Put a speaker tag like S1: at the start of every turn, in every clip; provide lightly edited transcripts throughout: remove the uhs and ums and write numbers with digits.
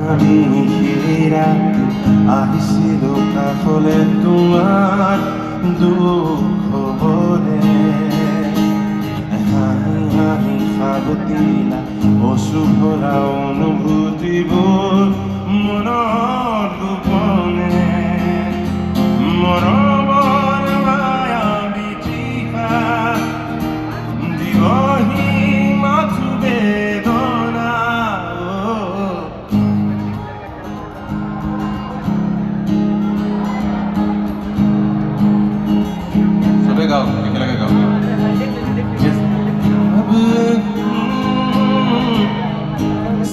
S1: আমি ফিরা আহিছিল কাষলে তোমাৰ দুখ বলে হাঁহি হাঁহি সাবতিলা অশুভৰা অনুভূতিবোৰ মনৰ গোপনে মৰমৰ মায়া বিচিপা দিবহি মাথো বেদনা সবে গাও একেলগে গাও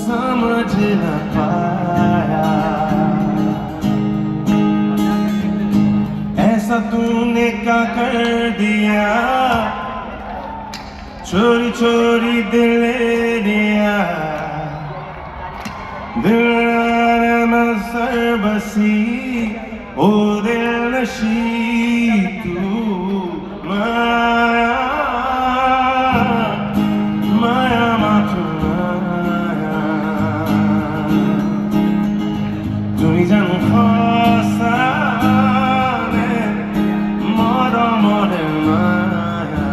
S1: समझ न पाया ऐसा तूने क्या कर दिया चोरी चोरी दिल ले लिया दिल में सर बसी ओ दिल नशी तू माया माया माथू তুমি জানো সঁচানে মৰমৰে মায়া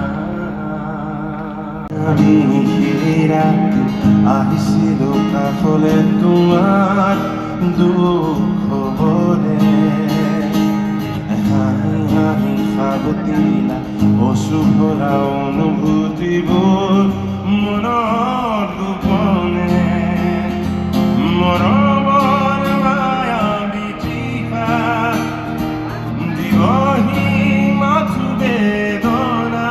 S1: আমি ফিৰা আহিছিল কাষলে তোমাৰ দুখ বলে হাঁহি হাঁহি সাবতিলা অশুভৰা অনুভূতিবোৰ মনৰ গোপনে মৰমৰ মায়া বিচিপা দিবহি মাথো বেদনা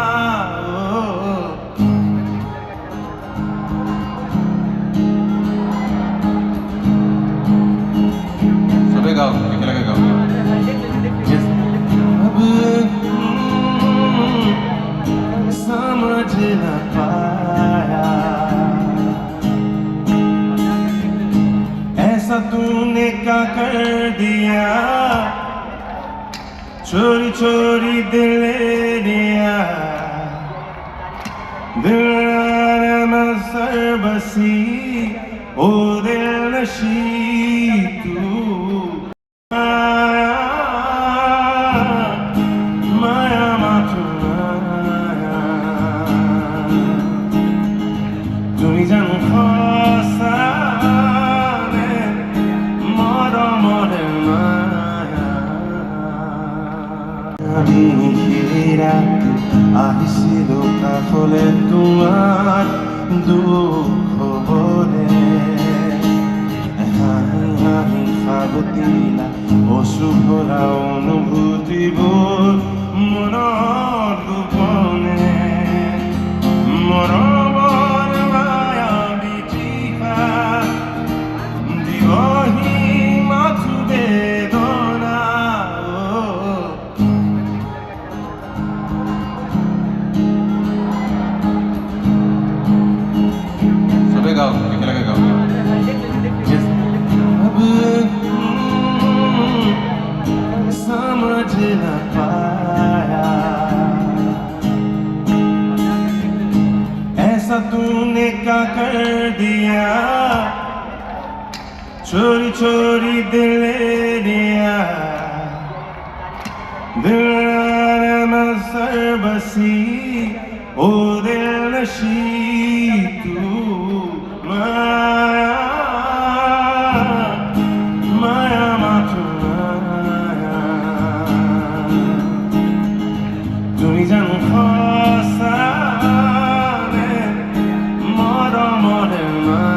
S1: সবে গাও একেলগে গাও समझ न पाया ऐसा तूने क्या कर दिया चोरी चोरी दिल ले लिया दिल में सर बसी ओ दिल नशी तू माया माथू তুমি জানো সঁচানে মৰমৰে মায়া আমি ফিৰা আহিছিল কাষলে তোমাৰ দুখ বলে হাঁহি হাঁহি সাবতিলা অশুভৰা অনুভূতিবোৰ মনৰ গোপনে মৰমৰ মায়া বিচিপা দিবহি মাথো বেদনা সবে গাও একেলগে গাও समझ न पाया ऐसा तूने क्या कर दिया चोरी चोरी दिल ले लिया दिल में सर बसी ओ दिल नशी तू माया माया माथू তুমি জানো সঁচানে মৰমৰে মায়া